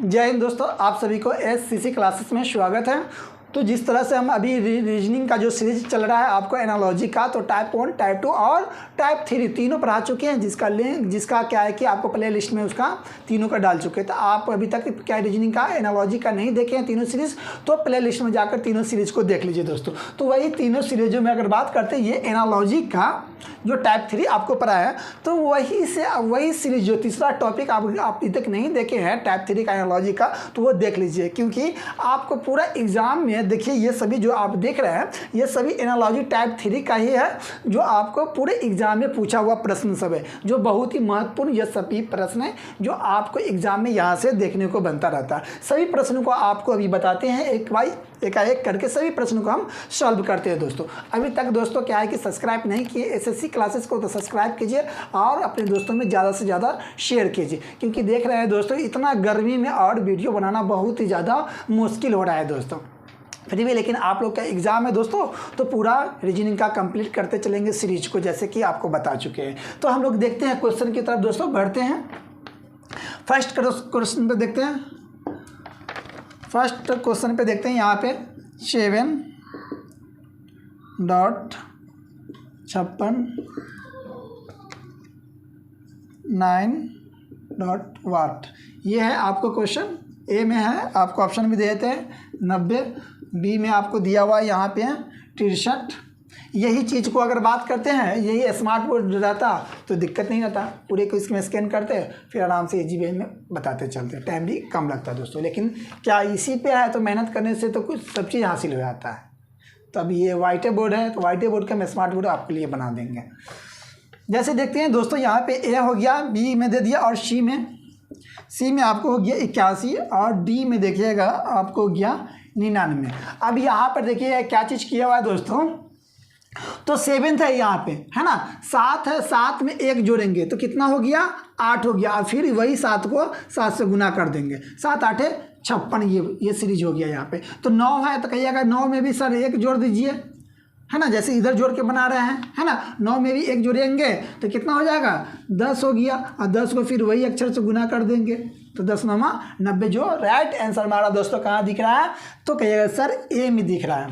जय हिंद दोस्तों, आप सभी को एससीसी क्लासेस में स्वागत है। तो जिस तरह से हम अभी रीजनिंग का जो सीरीज चल रहा है आपको एनालॉजी का, तो टाइप 1, टाइप 2 और टाइप 3 तीनों पढ़ा चुके हैं। जिसका लिंक जिसका क्या है कि आपको प्ले लिस्ट में उसका तीनों का डाल चुके हैं। तो आप अभी तक क्या रीजनिंग का एनालॉजी का नहीं देखे हैं तीनों सीरीज़, तो प्ले लिस्ट में जाकर तीनों सीरीज़ को देख लीजिए दोस्तों। तो वही तीनों सीरीजों में अगर बात करते हैं, ये एनालॉजी का जो टाइप 3 आपको पढ़ा है, तो वही सीरीज जो तीसरा टॉपिक आप अभी तक नहीं देखे हैं टाइप 3 का एनालॉजी का, तो वो देख लीजिए। क्योंकि आपको पूरा एग्जाम में देखिए, ये सभी जो आप देख रहे हैं ये सभी एनालॉजी टाइप 3 का ही है, जो आपको पूरे एग्जाम में पूछा हुआ प्रश्न सब है, जो बहुत ही महत्वपूर्ण ये सभी प्रश्न है जो आपको एग्जाम में यहाँ से देखने को बनता रहता है। सभी प्रश्नों को आपको अभी बताते हैं एक करके, सभी प्रश्नों को हम सॉल्व करते हैं दोस्तों। अभी तक दोस्तों क्या है कि सब्सक्राइब नहीं किए एसएससी क्लासेस को, तो सब्सक्राइब कीजिए और अपने दोस्तों में ज़्यादा से ज़्यादा शेयर कीजिए। क्योंकि देख रहे हैं दोस्तों, इतना गर्मी में और वीडियो बनाना बहुत ही ज़्यादा मुश्किल हो रहा है दोस्तों। फिर भी लेकिन आप लोग का एग्ज़ाम है दोस्तों, तो पूरा रीजनिंग का कंप्लीट करते चलेंगे सीरीज को, जैसे कि आपको बता चुके हैं। तो हम लोग देखते हैं क्वेश्चन की तरफ दोस्तों, बढ़ते हैं। फर्स्ट क्वेश्चन पे देखते हैं। फर्स्ट क्वेश्चन पे देखते हैं यहाँ पे 7.56 ये है आपको क्वेश्चन। ए में है, आपको ऑप्शन भी दे देते हैं 90, बी में आपको दिया हुआ है यहाँ पे 63। यही चीज़ को अगर बात करते हैं, यही स्मार्ट बोर्ड रहता तो दिक्कत नहीं रहता, पूरे को इसमें स्कैन करते फिर आराम से इजी वे में बताते चलते, टाइम भी कम लगता है दोस्तों। लेकिन क्या इसी पे है तो मेहनत करने से तो कुछ सब चीज़ हासिल हो जाता है। तो अभी ये वाइट बोर्ड है, तो वाइट बोर्ड का हम स्मार्ट बोर्ड आपके लिए बना देंगे। जैसे देखते हैं दोस्तों, यहाँ पे ए हो गया, बी में दे दिया, और सी में आपको हो गया 81, और डी में देखिएगा आपको हो गया 99। अब यहाँ पर देखिए क्या चीज़ किया हुआ है दोस्तों, तो 7th है यहाँ पे, है ना, 7 है, 7 में 1 जोड़ेंगे तो कितना हो गया, 8 हो गया। और फिर वही 7 को 7 से गुना कर देंगे, 7 8 56, ये सीरीज हो गया यहाँ पे। तो 9 है, तो कहिएगा 9 में भी सर 1 जोड़ दीजिए, है ना, जैसे इधर जोड़ के बना रहे हैं, है ना। 9 में भी 1 जोड़ेंगे तो कितना हो जाएगा, 10 हो गया। और 10 को फिर वही अक्षर से गुना कर देंगे, तो 10 9 90। जो राइट आंसर हमारा दोस्तों कहाँ दिख रहा है, तो कहिएगा सर ए में दिख रहा है।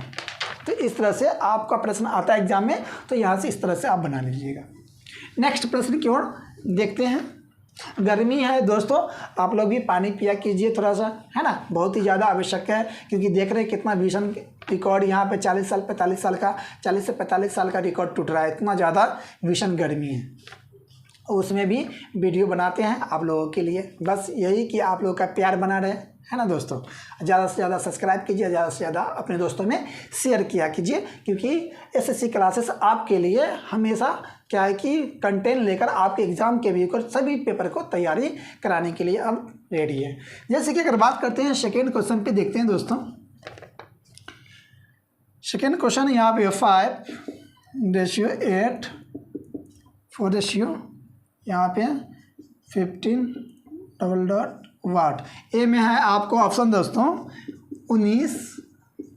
तो इस तरह से आपका प्रश्न आता है एग्जाम में, तो यहाँ से इस तरह से आप बना लीजिएगा। नेक्स्ट प्रश्न की ओर देखते हैं। गर्मी है दोस्तों, आप लोग भी पानी पिया कीजिए थोड़ा सा, है ना, बहुत ही ज़्यादा आवश्यक है। क्योंकि देख रहे हैं कितना भीषण रिकॉर्ड यहाँ पे 40 से 45 साल का रिकॉर्ड टूट रहा है, इतना ज़्यादा भीषण गर्मी है। उसमें भी वीडियो बनाते हैं आप लोगों के लिए, बस यही कि आप लोगों का प्यार बना रहे, है ना दोस्तों। ज़्यादा से ज़्यादा सब्सक्राइब कीजिए, ज़्यादा से ज़्यादा अपने दोस्तों में शेयर किया कीजिए। क्योंकि एसएससी क्लासेस आपके लिए हमेशा क्या है कि कंटेंट लेकर आपके एग्ज़ाम के भी सभी पेपर को तैयारी कराने के लिए अब रेडी है। जैसे कि अगर बात करते हैं सेकेंड क्वेश्चन पे देखते हैं दोस्तों। सेकेंड क्वेश्चन यहाँ पे 5:8 4 यहाँ पे 15 ... ए में है आपको ऑप्शन दोस्तों 19,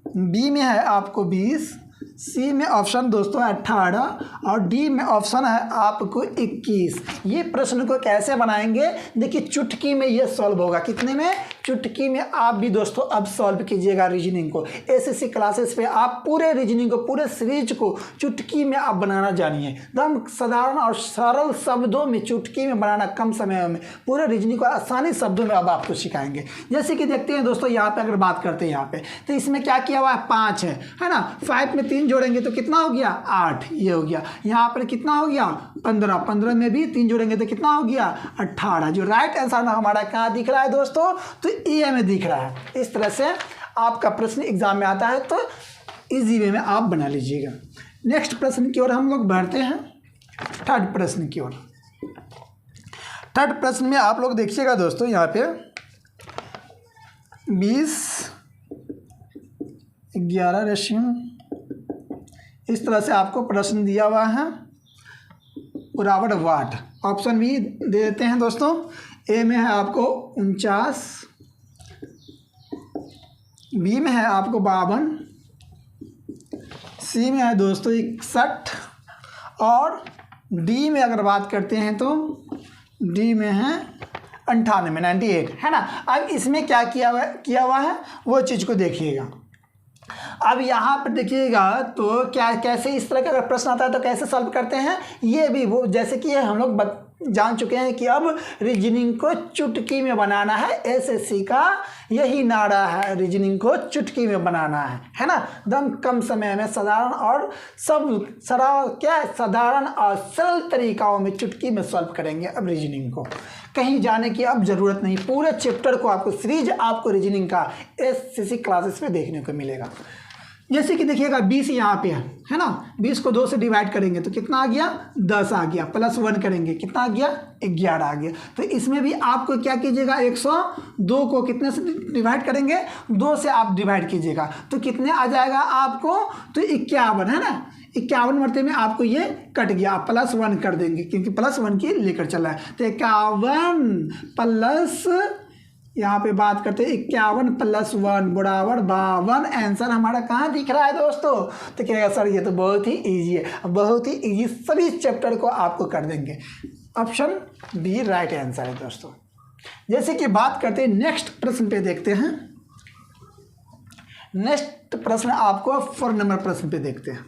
बी में है आपको 20, सी में ऑप्शन दोस्तों 18, और डी में ऑप्शन है आपको 21। ये प्रश्न को कैसे बनाएंगे, देखिए चुटकी में ये सॉल्व होगा। कितने में, चुटकी में। आप भी दोस्तों अब सॉल्व कीजिएगा रीजनिंग को। एसएससी क्लासेस पे आप पूरे रीजनिंग को, पूरे सीरीज को चुटकी में आप बनाना जानिए। एकदम साधारण और सरल शब्दों में चुटकी में बनाना, कम समय में पूरे रीजनिंग को आसानी शब्दों में अब आपको सिखाएंगे। जैसे कि देखते हैं दोस्तों, यहाँ पे अगर बात करते हैं यहाँ पे, तो इसमें क्या किया हुआ है, 5 है ना। 5 में 3 जोड़ेंगे तो कितना हो गया, 8, ये हो गया। यहाँ पर कितना हो गया, 15 में भी 3 जोड़ेंगे तो कितना हो गया, 18। जो राइट आंसर हमारा कहाँ दिख रहा है दोस्तों, तो ए में दिख रहा है। इस तरह से आपका प्रश्न एग्जाम में आता है, तो इजी वे में आप बना लीजिएगा। नेक्स्ट प्रश्न की ओर हम लोग बढ़ते हैं, थर्ड प्रश्न की ओर। थर्ड प्रश्न में आप लोग देखिएगा दोस्तों, यहाँ पे 20:11 इस तरह से आपको प्रश्न दिया हुआ है, बराबर वाट। ऑप्शन भी दे देते हैं दोस्तों। ए में है आपको 49, बी में है आपको 52, सी में है दोस्तों 61, और डी में अगर बात करते हैं तो डी में है 98 98 है ना। अब इसमें क्या किया हुआ है वो चीज़ को देखिएगा। अब यहाँ पर देखिएगा तो क्या कैसे इस तरह का अगर प्रश्न आता है तो कैसे सॉल्व करते हैं, ये भी वो जैसे कि हम लोग जान चुके हैं कि अब रीजनिंग को चुटकी में बनाना है। एसएससी का यही नारा है, रीजनिंग को चुटकी में बनाना है ना। एकदम कम समय में साधारण और साधारण और सरल तरीकाओं में चुटकी में सॉल्व करेंगे अब रीजनिंग को। कहीं जाने की अब ज़रूरत नहीं, पूरे चैप्टर को आपको सीरीज आपको रीजनिंग का एसएससी क्लासेस में देखने को मिलेगा। जैसे कि देखिएगा 20 यहाँ पे है ना, 20 को 2 से डिवाइड करेंगे तो कितना आ गया 10 आ गया, प्लस 1 करेंगे कितना आ गया 11 आ गया। तो इसमें भी आपको क्या कीजिएगा 102 को कितने से डिवाइड करेंगे 2 से आप डिवाइड कीजिएगा तो कितने आ जाएगा आपको, तो 51 है ना। 51 मरते में आपको ये कट गया, आप प्लस 1 कर देंगे क्योंकि प्लस 1 की लेकर चला है। तो 51 प्लस यहाँ पे बात करते हैं 51 प्लस 1 बराबर 52। आंसर हमारा कहाँ दिख रहा है दोस्तों, तो कहेगा सर ये तो बहुत ही इजी है, बहुत ही इजी सभी चैप्टर को आपको कर देंगे। ऑप्शन बी राइट आंसर है दोस्तों। जैसे कि बात करते हैं नेक्स्ट प्रश्न पे देखते हैं। नेक्स्ट प्रश्न आपको 4 नंबर प्रश्न पे देखते हैं।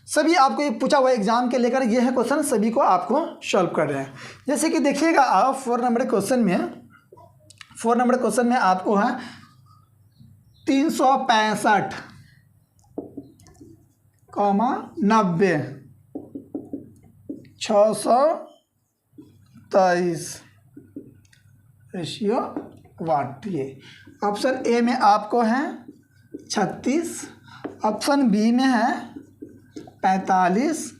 सभी आपको ये पूछा हुआ एग्जाम के लेकर ये है क्वेश्चन, सभी को आपको सॉल्व कर रहे हैं। जैसे कि देखिएगा आप 4 नंबर क्वेश्चन में आपको है 365, 90, 623 रेशियो वाट। ये ऑप्शन ए में आपको है 36, ऑप्शन बी में है 45,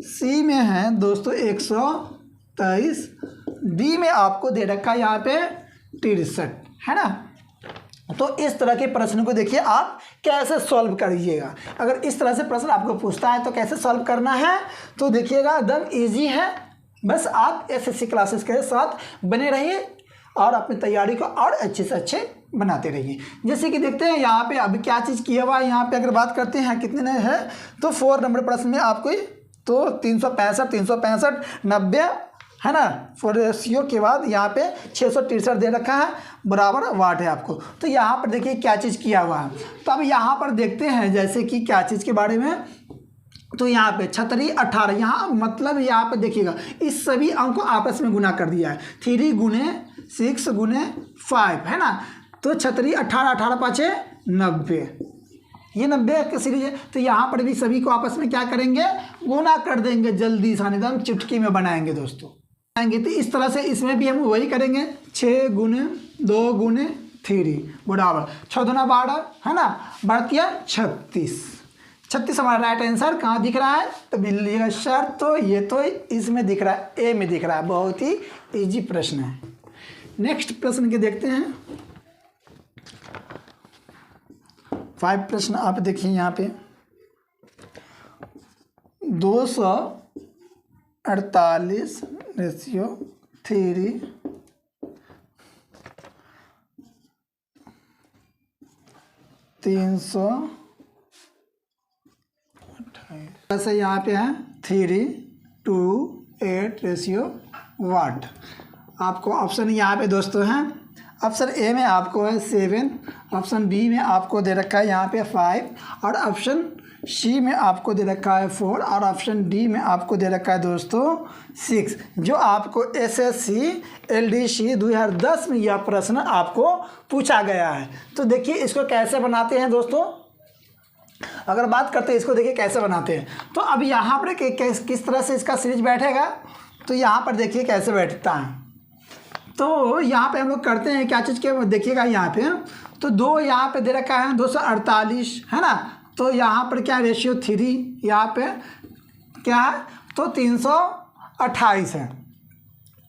सी में है दोस्तों 123, डी में आपको दे रखा है यहाँ पे 63 है ना। तो इस तरह के प्रश्न को देखिए आप कैसे सॉल्व करिएगा। अगर इस तरह से प्रश्न आपको पूछता है तो कैसे सॉल्व करना है, तो देखिएगा एकदम इजी है। बस आप एसएससी क्लासेस के साथ बने रहिए और अपनी तैयारी को और अच्छे से अच्छे बनाते रहिए। जैसे कि देखते हैं यहाँ पे अभी क्या चीज़ किया हुआ है। यहाँ पे अगर बात करते हैं कितने है तो 4 नंबर प्रश्न में आपको तो 365, 90 है ना, 4 रेशियो के बाद यहाँ पे 663 दे रखा है बराबर वाट है आपको। तो यहाँ पर देखिए क्या चीज़ किया हुआ है। तो अब यहाँ पर देखते हैं जैसे कि क्या चीज़ के बारे में, तो यहाँ पे 36 18 यहाँ मतलब यहाँ पे देखिएगा इस सभी अंक को आपस में गुना कर दिया है। 3 गुने 6 गुने 5 है ना, तो 36 18 18 पाँचे 90, ये 90 की सीरीज है। तो यहाँ पर भी सभी को आपस में क्या करेंगे गुना कर देंगे, जल्दी से एकदम चुटकी में बनाएंगे दोस्तों। तो इस तरह से इसमें भी हम वही करेंगे 6 गुने 2 गुने 3 बराबर 6 दूना 12 है ना, बढ़तिया 36 हमारा राइट आंसर कहाँ दिख रहा है, तो मिलिएगा सर तो ये तो इसमें दिख रहा है, ए में दिख रहा है। बहुत ही इजी प्रश्न है। नेक्स्ट प्रश्न के देखते हैं 5 प्रश्न आप देखिए यहाँ पे 248 रेशियो 3 328 ऐसे यहाँ पे है 328 रेशियो वाट। आपको ऑप्शन यहाँ पे दोस्तों हैं, ऑप्शन ए में आपको है 7, ऑप्शन बी में आपको दे रखा है यहाँ पे 5 और ऑप्शन सी में आपको दे रखा है 4 और ऑप्शन डी में आपको दे रखा है दोस्तों 6। जो आपको एसएससी एलडीसी 2010 में यह प्रश्न आपको पूछा गया है। तो देखिए इसको कैसे बनाते हैं दोस्तों, अगर बात करते हैं इसको देखिए कैसे बनाते हैं। तो अब यहाँ पर किस तरह से इसका सीरीज बैठेगा, तो यहाँ पर देखिए कैसे बैठता है। तो यहाँ पे हम लोग करते हैं क्या चीज़ के देखिएगा यहाँ पे, तो 2 यहाँ पे दे रखा है 248 है ना, तो यहाँ पर क्या रेशियो 3 यहाँ पे क्या है तो 328 है,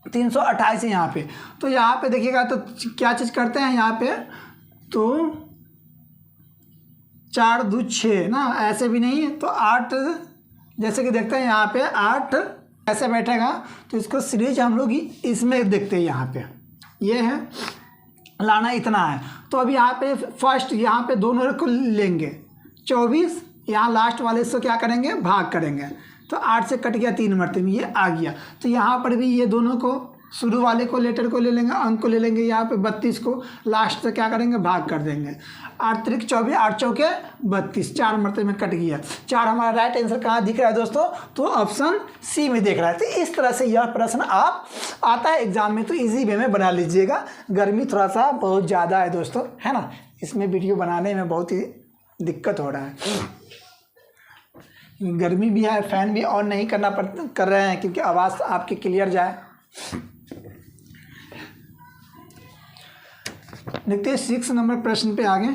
328 है यहाँ पे। तो यहाँ पे देखिएगा तो क्या चीज़ करते हैं यहाँ पे, तो 4 2 6 ना, ऐसे भी नहीं तो 8, जैसे कि देखते हैं यहाँ पे 8 ऐसे बैठेगा। तो इसको सीरीज हम लोग इसमें देखते हैं, यहाँ पे ये है लाना इतना है। तो अब यहाँ पे फर्स्ट यहाँ पे दोनों को लेंगे 24, यहाँ लास्ट वाले से क्या करेंगे भाग करेंगे, तो 8 से कट गया 3 मरते में ये आ गया। तो यहाँ पर भी ये दोनों को शुरू वाले को लेटर को ले लेंगे, अंक को ले लेंगे, यहाँ पे 32 को लास्ट से क्या करेंगे, भाग कर देंगे। 8 त्रिक 24, 8 चौके 32, 4 मरते में कट गया। 4 हमारा राइट आंसर कहाँ दिख रहा है दोस्तों, तो ऑप्शन सी में दिख रहा है। तो इस तरह से यह प्रश्न आप आता है एग्जाम में, तो इजी वे में बना लीजिएगा। गर्मी थोड़ा सा बहुत ज़्यादा है दोस्तों, है ना, इसमें वीडियो बनाने में बहुत ही दिक्कत हो रहा है। गर्मी भी है, फैन भी ऑन नहीं कर रहे हैं क्योंकि आवाज़ आपकी क्लियर जाए। देखते हैं 6 नंबर प्रश्न पे आगे।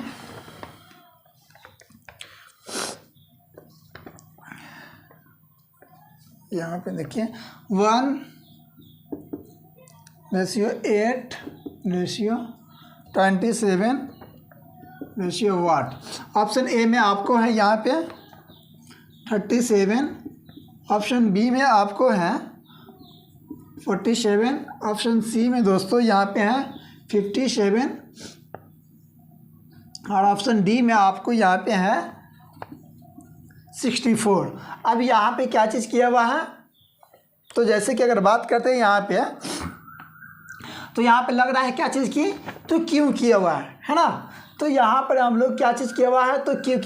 यहाँ पे देखिए 1:8:27:वाट। ऑप्शन ए में आपको है यहाँ पे 37, ऑप्शन बी में आपको है 47, ऑप्शन सी में दोस्तों यहाँ पे है 57 और ऑप्शन डी में आपको यहाँ पे है 64। अब यहाँ पे क्या चीज़ किया हुआ है, तो जैसे कि अगर बात करते हैं यहाँ पे, तो यहाँ पे लग रहा है क्या चीज़ की, तो क्यों किया हुआ है ना। तो यहाँ पर हम लोग क्या चीज़ किया हुआ है, तो क्यों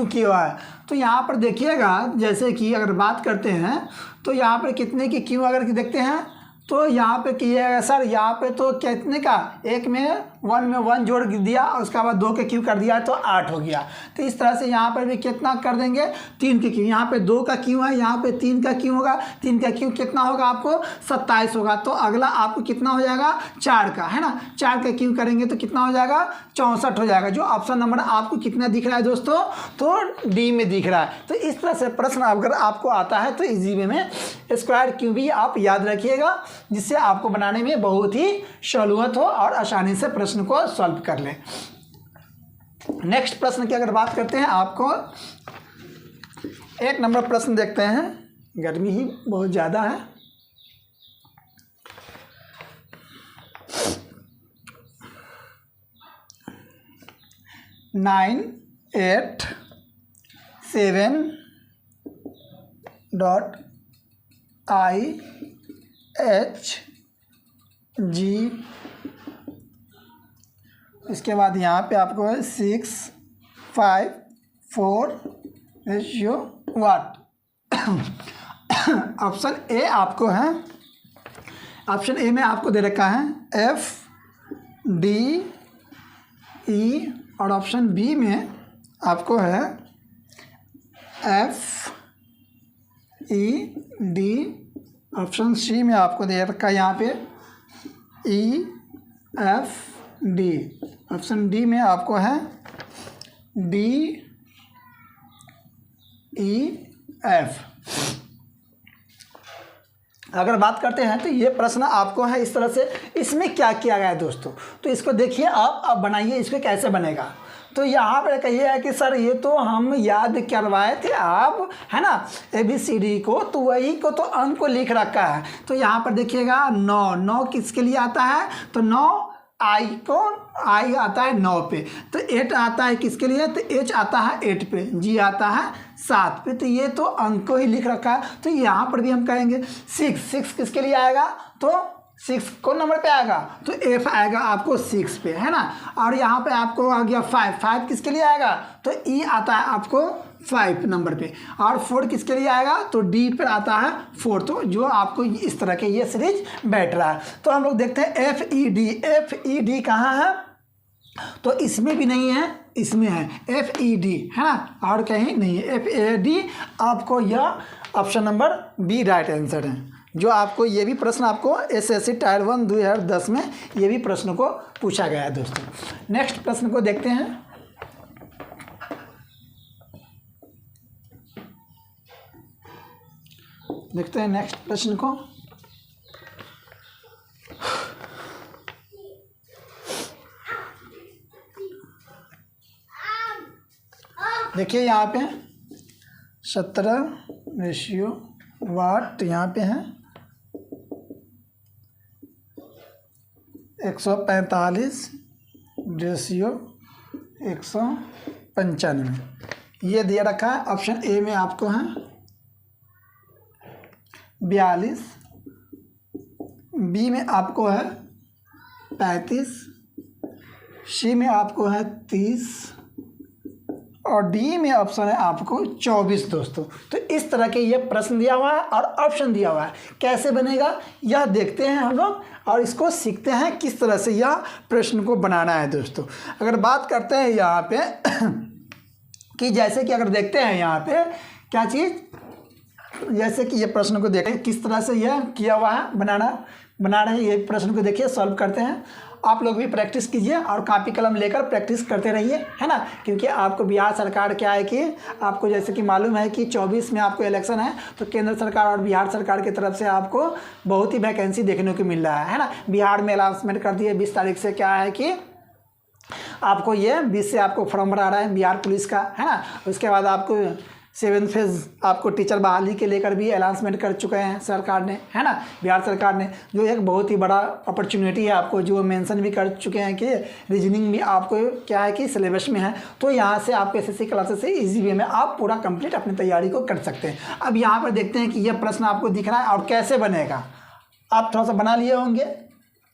किया हुआ है। तो यहाँ पर देखिएगा, जैसे कि अगर बात करते हैं तो यहाँ पर कितने की क्यों अगर देखते हैं, तो यहाँ पे किया सर, यहाँ पे तो कितने का, एक में 1 में 1 जोड़ दिया और उसके बाद 2 के क्यू कर दिया तो 8 हो गया। तो इस तरह से यहाँ पर भी कितना कर देंगे, 3 के क्यू। यहाँ पे 2 का क्यू है, यहाँ पे 3 का क्यू होगा, 3 का क्यू कितना होगा आपको 27 होगा। तो अगला आपको कितना हो जाएगा 4 का, है ना, 4 का क्यू करेंगे तो कितना हो जाएगा 64 हो जाएगा। जो ऑप्शन नंबर आपको कितना दिख रहा है दोस्तों, तो डी में दिख रहा है। तो इस तरह से प्रश्न अगर आपको आता है तो इजी वे में स्क्वायर क्यू भी आप याद रखिएगा, जिससे आपको बनाने में बहुत ही सहूलियत हो और आसानी से प्रश्न को सॉल्व कर लें। नेक्स्ट प्रश्न की अगर बात करते हैं, आपको 1 नंबर प्रश्न देखते हैं। गर्मी ही बहुत ज़्यादा है। नाइन 8 7 .IHG, इसके बाद यहाँ पे आपको है 6:5:4 ऑप्शन ए आपको है, ऑप्शन ए में आपको दे रखा है FDE और ऑप्शन बी में आपको है FED, ऑप्शन सी में आपको दे रखा है यहाँ पे EFD, ऑप्शन डी में आपको है DEF। अगर बात करते हैं तो ये प्रश्न आपको है इस तरह से। इसमें क्या किया गया है दोस्तों, तो इसको देखिए आप बनाइए, इसको कैसे बनेगा। तो यहाँ पर कहिए है कि सर ये तो हम याद करवाए थे आप, है ना, ABCD को, तो वही को तो अंक को लिख रखा है। तो यहाँ पर देखिएगा 9 किसके लिए आता है, तो 9 I आता है 9 पे, तो 8 आता है किसके लिए, तो H आता है 8 पे, G आता है 7 पे। तो ये तो अंक को ही लिख रखा है। तो यहाँ पर भी हम कहेंगे 6 किसके लिए आएगा, तो 6 कौन नंबर पे आएगा, तो F आएगा आपको 6 पे, है ना। और यहाँ पे आपको आ गया 5 किसके लिए आएगा, तो E आता है आपको 5 नंबर पे। और 4 किसके लिए आएगा, तो D पर आता है 4। तो जो आपको इस तरह के ये सीरीज बैठ रहा है। तो हम लोग देखते हैं FED कहाँ है, तो इसमें भी नहीं है, इसमें है FED, है ना, और कहीं नहीं है FAD। आपको यह option number B right answer है। जो आपको ये भी प्रश्न आपको SSC टायर 1 2010 में ये भी प्रश्न को पूछा गया है दोस्तों। नेक्स्ट प्रश्न को देखते हैं। नेक्स्ट प्रश्न को। देखिए यहाँ पे 17:वाट यहाँ पे है 145:195 ये दिया रखा है। ऑप्शन ए में आपको है 42 बी में आपको है 35, सी में आपको है 30 और डी में ऑप्शन है आपको 24 दोस्तों। तो इस तरह के ये प्रश्न दिया हुआ है और ऑप्शन दिया हुआ है। कैसे बनेगा यह देखते हैं हम लोग और इसको सीखते हैं किस तरह से यह प्रश्न को बनाना है दोस्तों। अगर बात करते हैं यहाँ पे कि जैसे कि अगर देखते हैं यहाँ पे क्या चीज़, जैसे कि ये प्रश्न को देखें किस तरह से यह किया हुआ है, बना रहे हैं ये प्रश्न को, देखिए सॉल्व करते हैं। आप लोग भी प्रैक्टिस कीजिए और कापी कलम लेकर प्रैक्टिस करते रहिए, है ना, क्योंकि आपको बिहार सरकार क्या है कि आपको जैसे कि मालूम है कि 24 में आपको इलेक्शन है, तो केंद्र सरकार और बिहार सरकार की तरफ से आपको बहुत ही वैकेंसी देखने को मिल रहा है ना। बिहार में अनाउंसमेंट कर दिए 20 तारीख से क्या है कि आपको ये 20 से आपको फॉर्म भरा रहा है बिहार पुलिस का, है ना। उसके बाद आपको 7th फेज़ आपको टीचर बहाली के लेकर भी अनाउंसमेंट कर चुके हैं सरकार ने, है ना, बिहार सरकार ने, जो एक बहुत ही बड़ा अपॉर्चुनिटी है आपको, जो मेंशन भी कर चुके हैं कि रीजनिंग भी आपको क्या है कि सिलेबस में है। तो यहाँ से आपको एसएससी क्लासेस से इजी वे में आप पूरा कंप्लीट अपनी तैयारी को कर सकते हैं। अब यहाँ पर देखते हैं कि यह प्रश्न आपको दिख रहा है और कैसे बनेगा, आप थोड़ा सा बना लिए होंगे,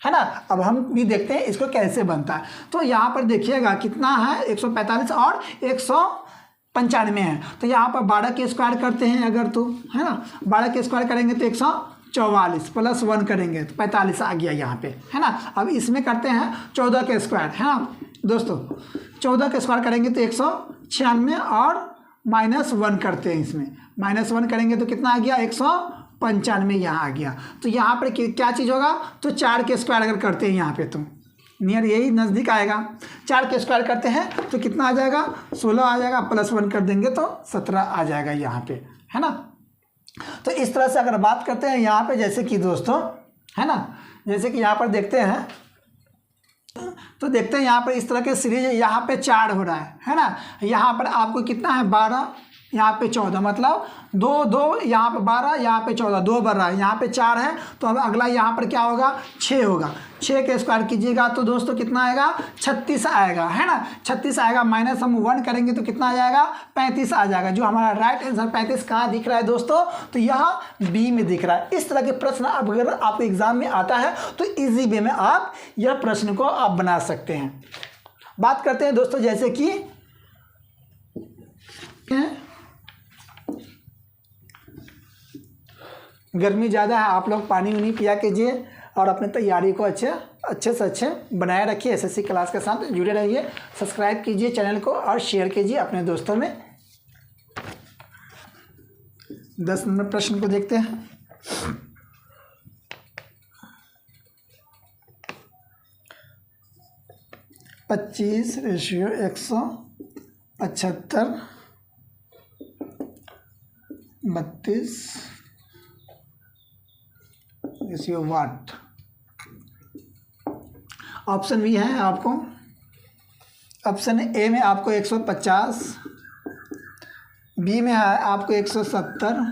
है ना। अब हम भी देखते हैं इसको कैसे बनता है। तो यहाँ पर देखिएगा कितना है 145 और 195 है। तो यहाँ पर 12 के स्क्वायर करते हैं अगर, तो है ना, 12 के स्क्वायर करेंगे तो 144 प्लस 1 करेंगे तो 45 आ गया यहाँ पे, है ना। अब इसमें करते हैं 14 के स्क्वायर, है ना दोस्तों, 14 के स्क्वायर करेंगे तो 196 और -1 करते हैं, इसमें -1 करेंगे तो कितना आ गया 195 यहाँ आ गया। तो यहाँ पर क्या चीज़ होगा, तो 4 के स्क्वायर अगर करते हैं यहाँ पे तो नियर यही नज़दीक आएगा। 4 के स्क्वायर करते हैं तो कितना आ जाएगा 16 आ जाएगा, प्लस 1 कर देंगे तो 17 आ जाएगा यहाँ पे, है ना। तो इस तरह से अगर बात करते हैं यहाँ पे जैसे कि दोस्तों, है ना, जैसे कि यहाँ पर देखते हैं, तो देखते हैं यहाँ पर इस तरह के सीरीज यहाँ पे 4 हो रहा है ना। यहाँ पर आपको कितना है 12, यहाँ पे 14, मतलब 2 यहाँ पे 12, यहाँ पे 14, 2 बढ़ रहा है, यहाँ पे 4 है। तो अब अगला यहाँ पर क्या होगा 6 होगा, 6 के स्क्वायर कीजिएगा तो दोस्तों कितना आएगा 36 आएगा, है ना। 36 आएगा, माइनस हम 1 करेंगे तो कितना आ जाएगा 35 आ जाएगा। जो हमारा राइट आंसर 35 कहाँ दिख रहा है दोस्तों, तो यहाँ बी में दिख रहा है। इस तरह के प्रश्न अगर आपको एग्जाम में आता है तो इजी वे में आप यह प्रश्न को आप बना सकते हैं। बात करते हैं दोस्तों जैसे कि गर्मी ज़्यादा है, आप लोग पानी उनी पिया कीजिए और अपने तैयारी को अच्छे से अच्छे बनाए रखिए। एसएससी क्लास के साथ जुड़े रहिए, सब्सक्राइब कीजिए चैनल को और शेयर कीजिए अपने दोस्तों में। 10 नंबर प्रश्न को देखते हैं। पच्चीस रेशियो 175 32 रेशियो वाट। ऑप्शन भी है आपको, ऑप्शन ए में आपको 150, बी में है आपको 170,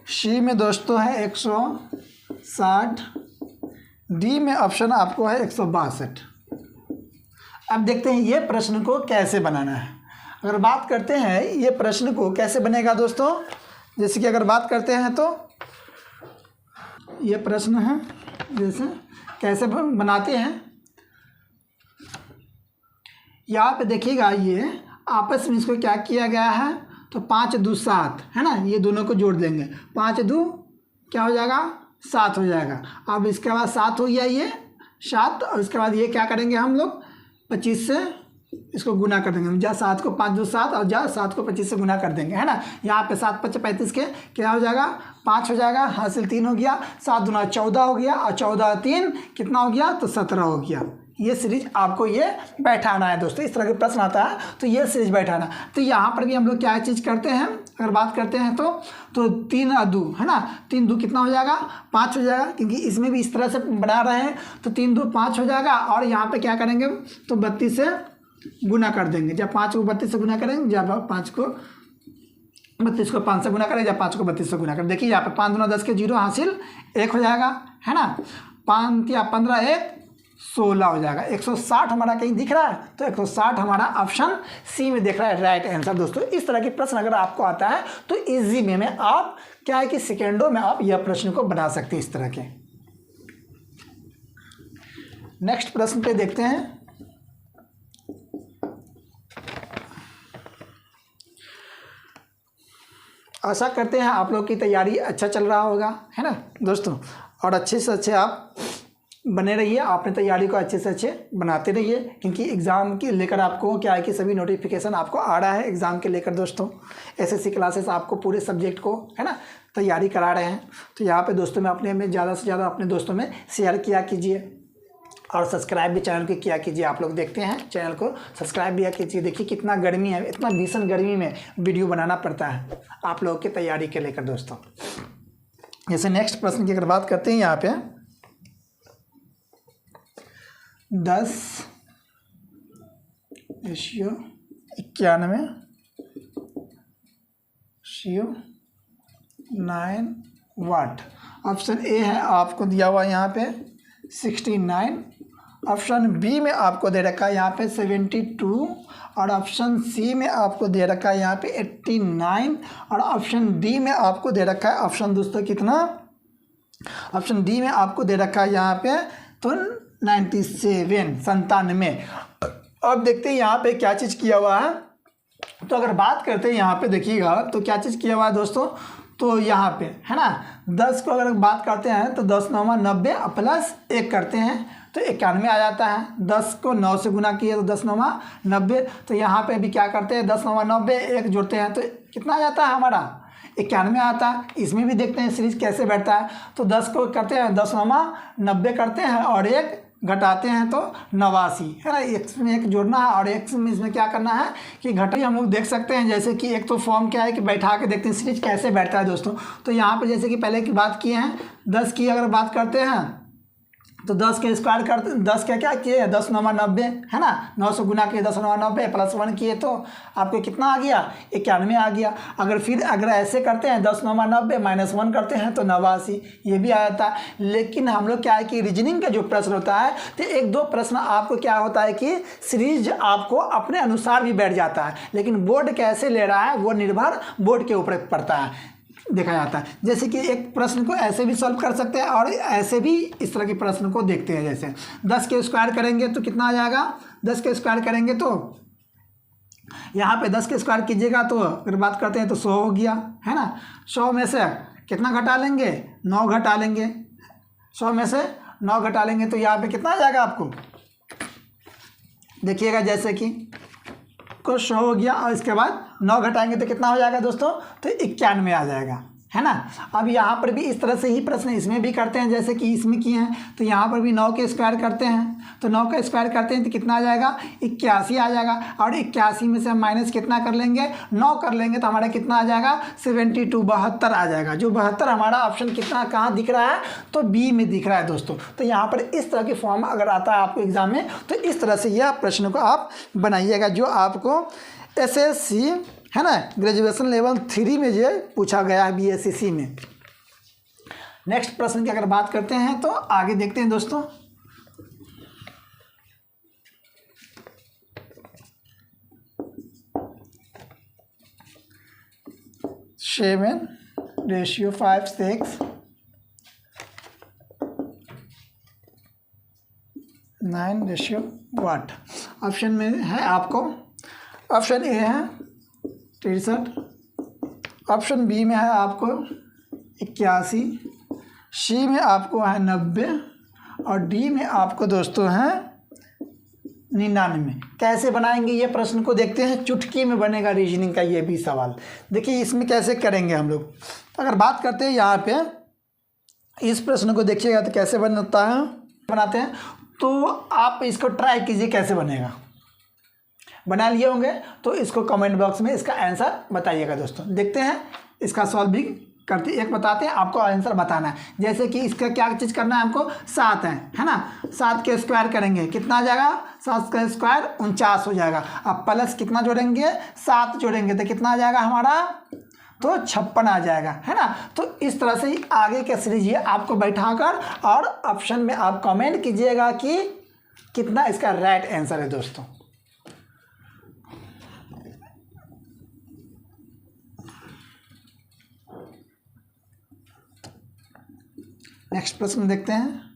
सी में दोस्तों है 160, डी में ऑप्शन आपको है 162। अब देखते हैं ये प्रश्न को कैसे बनाना है। अगर बात करते हैं ये प्रश्न को कैसे बनेगा दोस्तों, जैसे कि अगर बात करते हैं तो ये प्रश्न है, जैसे कैसे बनाते हैं यहाँ पे देखिएगा, ये आपस में इसको क्या किया गया है, तो 5 2 7 है ना, ये दोनों को जोड़ देंगे, 5 2 क्या हो जाएगा 7 हो जाएगा। अब इसके बाद 7 हो गया ये 7, और इसके बाद ये क्या करेंगे हम लोग 25 से इसको गुना कर देंगे, जा 7 को 5 2 7 और जा 7 को 25 से गुना कर देंगे, है ना। यहाँ पे 7 5 35 के क्या हो जाएगा 5 हो जाएगा, हासिल 3 हो गया, 7 दूना 14 हो गया और 14 3 कितना हो गया तो 17 हो गया। ये सीरीज आपको ये बैठाना है दोस्तों। इस तरह के प्रश्न आता है तो ये सीरीज बैठाना। तो यहाँ पर भी हम लोग क्या चीज़ करते हैं, अगर बात करते हैं तो 3 और 2 है ना, 3 2 कितना हो जाएगा 5 हो जाएगा, क्योंकि इसमें भी इस तरह से बना रहे हैं तो 3 2 5 हो जाएगा। और यहाँ पे क्या करेंगे तो 32 से गुना कर देंगे, जब 5 को 32 से गुना करेंगे, जब 5 को 32 को 5 से गुना करेंगे, जब 5 को 32 से गुना करें। देखिए यहाँ पे 5 दूना 10 के 0 हासिल 1 हो जाएगा, है ना। 5 या 15 1 16 हो जाएगा। 160 हमारा कहीं दिख रहा है तो 160 हमारा ऑप्शन सी में दिख रहा है राइट आंसर दोस्तों। इस तरह के प्रश्न अगर आपको आता है तो इजी वे में आप क्या है कि सेकेंडों में आप यह प्रश्न को बना सकते हैं इस तरह के। नेक्स्ट प्रश्न पे देखते हैं। आशा करते हैं आप लोग की तैयारी अच्छा चल रहा होगा, है ना दोस्तों, और अच्छे से अच्छे आप बने रहिए, आपने तैयारी को अच्छे से अच्छे बनाते रहिए, क्योंकि एग्ज़ाम के लेकर आपको क्या है कि सभी नोटिफिकेशन आपको आ रहा है एग्ज़ाम के लेकर दोस्तों। एसएससी क्लासेस आपको पूरे सब्जेक्ट को, है ना, तैयारी करा रहे हैं। तो यहाँ पे दोस्तों में अपने में ज़्यादा से ज़्यादा अपने दोस्तों में शेयर किया कीजिए, और सब्सक्राइब भी चैनल को किया कीजिए। आप लोग देखते हैं चैनल को सब्सक्राइब भी कीजिए। देखिए कितना गर्मी है, इतना भीषण गर्मी में वीडियो बनाना पड़ता है आप लोगों की तैयारी के लेकर दोस्तों। जैसे नेक्स्ट प्रश्न की अगर बात करते हैं यहाँ पे 10:91:9 वाट। ऑप्शन ए है आपको दिया हुआ यहाँ पे 69, ऑप्शन बी में आपको दे रखा है यहाँ पे 72, और ऑप्शन सी में आपको दे रखा है यहाँ पे 89, और ऑप्शन डी में आपको दे रखा है ऑप्शन दोस्तों कितना, ऑप्शन डी में आपको दे रखा है यहाँ पे तो 97। अब देखते हैं यहाँ पे क्या चीज़ किया हुआ है। तो अगर बात करते हैं यहाँ पे देखिएगा तो क्या चीज़ किया हुआ है दोस्तों, तो यहाँ पे है ना 10 को अगर बात करते हैं तो 10 9 90 प्लस 1 करते हैं तो 91 आ जाता है। 10 को 9 से गुना किए तो 10 9 90। तो यहाँ पे भी क्या करते हैं 10 9 90 1 जोड़ते हैं तो कितना आ जाता है हमारा 91 आता है। इसमें भी देखते हैं सीरीज कैसे बैठता है। तो 10 को करते हैं 10 9 90 करते हैं और 1 घटाते हैं तो 89, है ना। एक में 1 जोड़ना है और एक में इसमें क्या करना है कि घटाई हम लोग देख सकते हैं। जैसे कि एक तो फॉर्म क्या है कि बैठा के देखते हैं सीरीज कैसे बैठता है दोस्तों। तो यहाँ पे जैसे कि पहले की बात किए हैं 10 की अगर बात करते हैं तो 10 के स्क्वायर करते 10 का क्या किए 10 9 90, है ना। 9 से गुना किए 10 9 90 प्लस 1 किए तो आपको कितना आ गया 91 आ गया। अगर ऐसे करते हैं 10 9 90 माइनस 1 करते हैं तो 89, ये भी आ जाता है। लेकिन हम लोग क्या है कि रीजनिंग का जो प्रश्न होता है तो 1-2 प्रश्न आपको क्या होता है कि सीरीज आपको अपने अनुसार भी बैठ जाता है, लेकिन बोर्ड कैसे ले रहा है वो निर्भर बोर्ड के ऊपर पड़ता है, देखा जाता है। जैसे कि एक प्रश्न को ऐसे भी सॉल्व कर सकते हैं और ऐसे भी इस तरह के प्रश्न को देखते हैं। जैसे 10 के स्क्वायर करेंगे तो कितना आ जाएगा 10 के स्क्वायर करेंगे तो यहाँ पे 10 के स्क्वायर कीजिएगा तो अगर बात करते हैं तो 100 हो गया, है ना। 100 में से कितना घटा लेंगे 9 घटा लेंगे, 100 में से 9 घटा लेंगे तो यहाँ पे कितना आ जाएगा आपको देखिएगा। जैसे कि को 100 हो गया और इसके बाद 9 घटाएंगे तो कितना हो जाएगा दोस्तों तो 91 आ जाएगा, है ना। अब यहाँ पर भी इस तरह से ही प्रश्न इसमें भी करते हैं जैसे कि इसमें किए हैं। तो यहाँ पर भी 9 के स्क्वायर करते हैं तो 9 का स्क्वायर करते हैं तो कितना आ जाएगा 81 आ जाएगा। और 81 में से हम माइनस कितना कर लेंगे 9 कर लेंगे तो हमारा कितना आ जाएगा 72 72 आ जाएगा। जो 72 हमारा ऑप्शन कितना कहाँ दिख रहा है तो बी में दिख रहा है दोस्तों। तो यहाँ पर इस तरह की फॉर्म अगर आता है आपको एग्जाम में तो इस तरह से यह प्रश्न को आप बनाइएगा जो आपको एसएससी, है ना, ग्रेजुएशन लेवल 3 में जो पूछा गया है बीएससी में। नेक्स्ट प्रश्न की अगर बात करते हैं तो आगे देखते हैं दोस्तों। सेवन रेशियो 5 6 9 रेशियो वाट। ऑप्शन में है आपको ऑप्शन ए है 63, ऑप्शन बी में है आपको 81, सी में आपको है 90 और डी में आपको दोस्तों है 99। कैसे बनाएंगे ये प्रश्न को देखते हैं। चुटकी में बनेगा रीजनिंग का ये भी सवाल। देखिए इसमें कैसे करेंगे हम लोग। अगर बात करते हैं यहाँ पे इस प्रश्न को देखिएगा तो कैसे बनता है बनाते हैं। तो आप इसको ट्राई कीजिए कैसे बनेगा। बना लिए होंगे तो इसको कमेंट बॉक्स में इसका आंसर बताइएगा दोस्तों। देखते हैं इसका सॉल्व भी करते एक बताते हैं, आपको आंसर बताना है। जैसे कि इसका क्या चीज़ करना है हमको 7 है ना। 7 के स्क्वायर करेंगे कितना आ जाएगा 7 का स्क्वायर 49 हो जाएगा। अब प्लस कितना जोड़ेंगे 7 जोड़ेंगे तो कितना आ जाएगा हमारा तो 56 आ जाएगा, है ना। तो इस तरह से ही आगे के सीरीज ये आपको बैठाकर और ऑप्शन में आप कमेंट कीजिएगा कि कितना इसका राइट आंसर है दोस्तों। नेक्स्ट प्रश्न देखते हैं।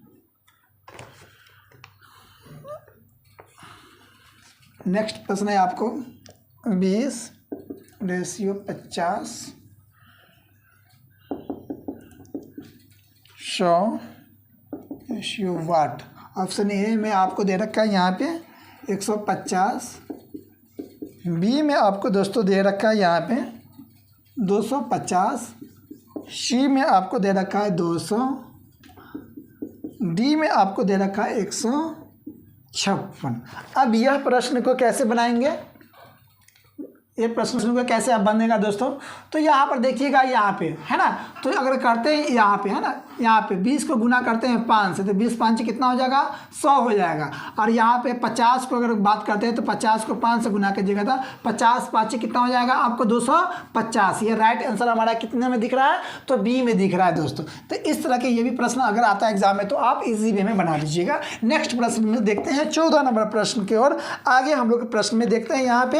नेक्स्ट प्रश्न है आपको 20/50 100 वाट। ऑप्शन ए में आपको दे रखा है यहाँ पे 150, बी में आपको दोस्तों दे रखा है यहाँ पे 250, सी में आपको दे रखा है 200, डी में आपको दे रखा है 156। अब यह प्रश्न को कैसे बनाएंगे, ये प्रश्न को कैसे अब बनेगा दोस्तों, तो यहाँ पर देखिएगा यहाँ पे है ना, तो अगर करते हैं यहाँ पे है ना, यहाँ पे 20 को गुना करते हैं 5 से, तो 20 5 कितना हो जाएगा 100 हो जाएगा। और यहाँ पे 50 को अगर बात करते हैं तो 50 को 5 से गुना कीजिएगा तो 50 5 कितना हो जाएगा आपको 250। ये राइट आंसर हमारा कितने में दिख रहा है, तो बी में दिख रहा है दोस्तों। तो इस तरह के ये भी प्रश्न अगर आता है एग्जाम में तो आप इजी वे में बना लीजिएगा। नेक्स्ट प्रश्न में देखते हैं 14 नंबर प्रश्न की ओर आगे हम लोग प्रश्न में देखते हैं यहाँ पे।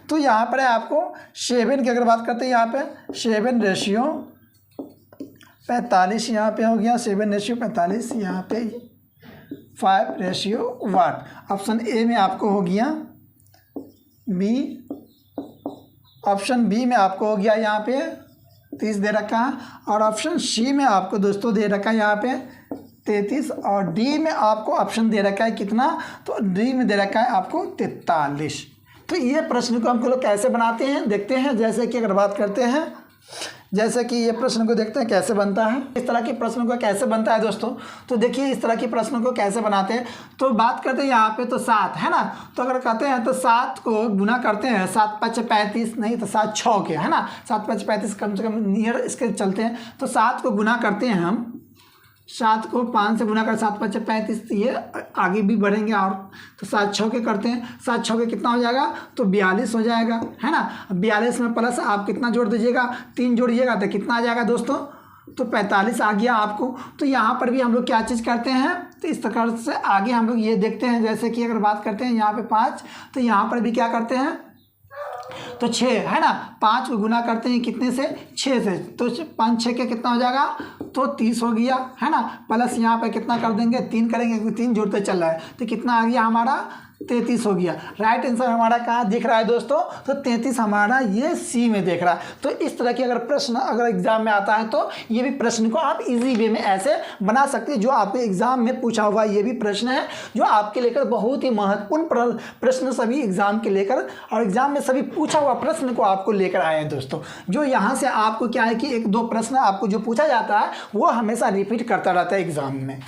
तो यहाँ पर है आपको 7 की अगर बात करते हैं यहाँ पे 7/45 यहाँ पे हो गया 7/45 यहाँ पे 5/वाट। ऑप्शन ए में आपको हो गया बी, ऑप्शन बी में आपको हो गया यहाँ पे 30 दे रखा है, और ऑप्शन सी में आपको दोस्तों दे रखा है यहाँ पे 33, और डी में आपको ऑप्शन दे रखा है कितना, तो डी में दे रखा है आपको 43। तो ये प्रश्न को हम लोग कैसे बनाते हैं देखते हैं। जैसे कि अगर बात करते हैं, जैसे कि ये प्रश्न को देखते हैं कैसे बनता है, इस तरह के प्रश्न को कैसे बनता है दोस्तों। तो देखिए इस तरह के प्रश्न को कैसे बनाते हैं। तो बात करते हैं यहाँ पे तो 7 है ना, तो अगर कहते हैं तो 7 को गुना करते हैं 7 5 35 नहीं तो 7 6 के है ना, 7 5 35 कम से कम नियर इसके चलते हैं। तो 7 को गुना करते हैं हम, 7 को 5 से गुना कर 7 5 35, तो ये आगे भी बढ़ेंगे और तो 7 6 के करते हैं, 7 6 के कितना हो जाएगा तो 42 हो जाएगा है ना। 42 में प्लस आप कितना जोड़ दीजिएगा 3 जोड़िएगा तो कितना आ जाएगा दोस्तों, तो 45 आ गया आपको। तो यहाँ पर भी हम लोग क्या चीज़ करते हैं, तो इस प्रकार से आगे हम लोग ये देखते हैं। जैसे कि अगर बात करते हैं यहाँ पे 5, तो यहाँ पर भी क्या करते हैं तो 6 है ना, 5 को गुना करते हैं कितने से 6 से, तो 5 6 के कितना हो जाएगा तो 30 हो गया है ना। प्लस यहाँ पे कितना कर देंगे 3 करेंगे क्योंकि 3 जोड़ते चल रहा है, तो कितना आ गया हमारा 33 हो गया। राइट आंसर हमारा कहाँ दिख रहा है दोस्तों, तो 33 हमारा ये सी में दिख रहा है। तो इस तरह की अगर प्रश्न अगर एग्जाम में आता है तो ये भी प्रश्न को आप इजी वे में ऐसे बना सकते हैं। जो आपके एग्जाम में पूछा हुआ ये भी प्रश्न है जो आपके लेकर बहुत ही महत्वपूर्ण प्रश्न सभी एग्जाम के लेकर और एग्जाम में सभी पूछा हुआ प्रश्न को आपको लेकर आए हैं दोस्तों। जो यहाँ से आपको क्या है कि 1 2 प्रश्न आपको जो पूछा जाता है वो हमेशा रिपीट करता रहता है एग्जाम में।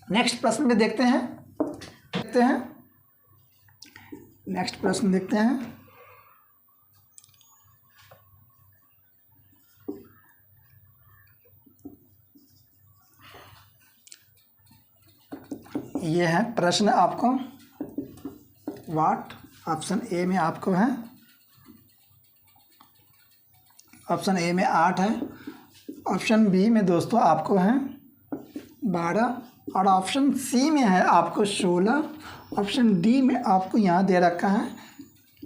नेक्स्ट प्रश्न में देखते हैं नेक्स्ट प्रश्न देखते हैं। ये है प्रश्न आपको वाट, ऑप्शन ए में आपको है, ऑप्शन ए में 8 है, ऑप्शन बी में दोस्तों आपको है 12, और ऑप्शन सी में है आपको 16, ऑप्शन डी में आपको यहाँ दे रखा है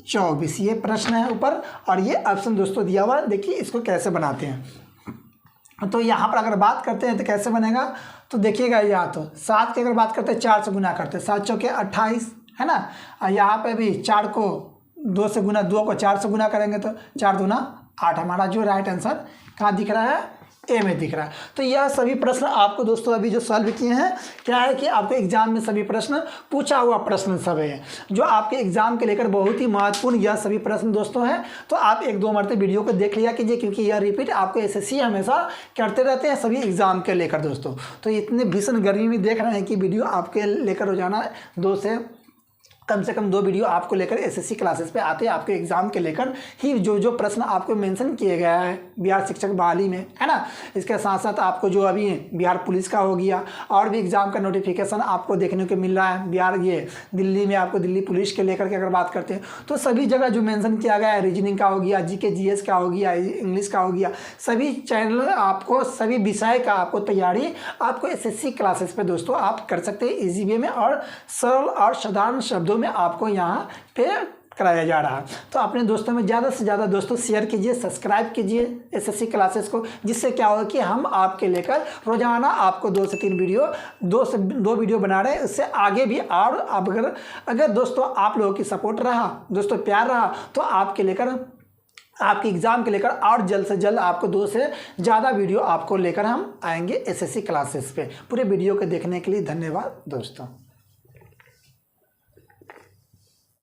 24। ये प्रश्न है ऊपर और ये ऑप्शन दोस्तों दिया हुआ। देखिए इसको कैसे बनाते हैं। तो यहाँ पर अगर बात करते हैं तो कैसे बनेगा, तो देखिएगा यहाँ तो 7 की अगर बात करते हैं 4 से गुना करते हैं, 7 चौके 28 है ना। और यहाँ पे भी 4 को 2 से गुना, 2 को 4 से गुना करेंगे तो 4 दूना 8। हमारा जो राइट आंसर कहाँ दिख रहा है, ए में दिख रहा है। तो यह सभी प्रश्न आपको दोस्तों अभी जो सॉल्व किए हैं क्या है कि आपके एग्जाम में सभी प्रश्न पूछा हुआ प्रश्न सब है जो आपके एग्जाम के लेकर बहुत ही महत्वपूर्ण यह सभी प्रश्न दोस्तों हैं। तो आप 1 2 मरते वीडियो को देख लिया कीजिए क्योंकि यह रिपीट आपको एसएससी हमेशा करते रहते हैं सभी एग्जाम के लेकर दोस्तों। तो इतने भीषण गर्मी में देख रहे हैं कि वीडियो आपके लेकर रोजाना 2 से कम 2 वीडियो आपको लेकर एसएससी क्लासेस पे आते हैं। आपके एग्जाम के लेकर ही जो प्रश्न आपको मेंशन किए गया है बिहार शिक्षक बहाली में है ना। इसके साथ साथ आपको जो अभी बिहार पुलिस का हो गया और भी एग्जाम का नोटिफिकेशन आपको देखने को मिल रहा है। बिहार ये दिल्ली में आपको दिल्ली पुलिस के लेकर के अगर बात करते हैं तो सभी जगह जो मेंशन किया गया है, रीजनिंग का हो गया, जीके जीएस का हो गया, इंग्लिश का हो गया, सभी चैनल आपको सभी विषय का आपको तैयारी आपको एसएससी क्लासेस पे दोस्तों आप कर सकते हैं इजी वे में और सरल और साधारण शब्दों में आपको यहाँ पे कराया जा रहा है। तो अपने दोस्तों में ज़्यादा से ज़्यादा दोस्तों शेयर कीजिए, सब्सक्राइब कीजिए एसएससी क्लासेस को, जिससे क्या होगा कि हम आपके लेकर रोज़ाना आपको 2 से 3 वीडियो 2 वीडियो बना रहे हैं। इससे आगे भी और अगर दोस्तों आप लोगों की सपोर्ट रहा, दोस्तों प्यार रहा, तो आपके लेकर आपके एग्ज़ाम के लेकर और जल्द से जल्द आपको 2 से ज़्यादा वीडियो आपको लेकर हम आएंगे एसएससी क्लासेस पे। पूरे वीडियो को देखने के लिए धन्यवाद दोस्तों।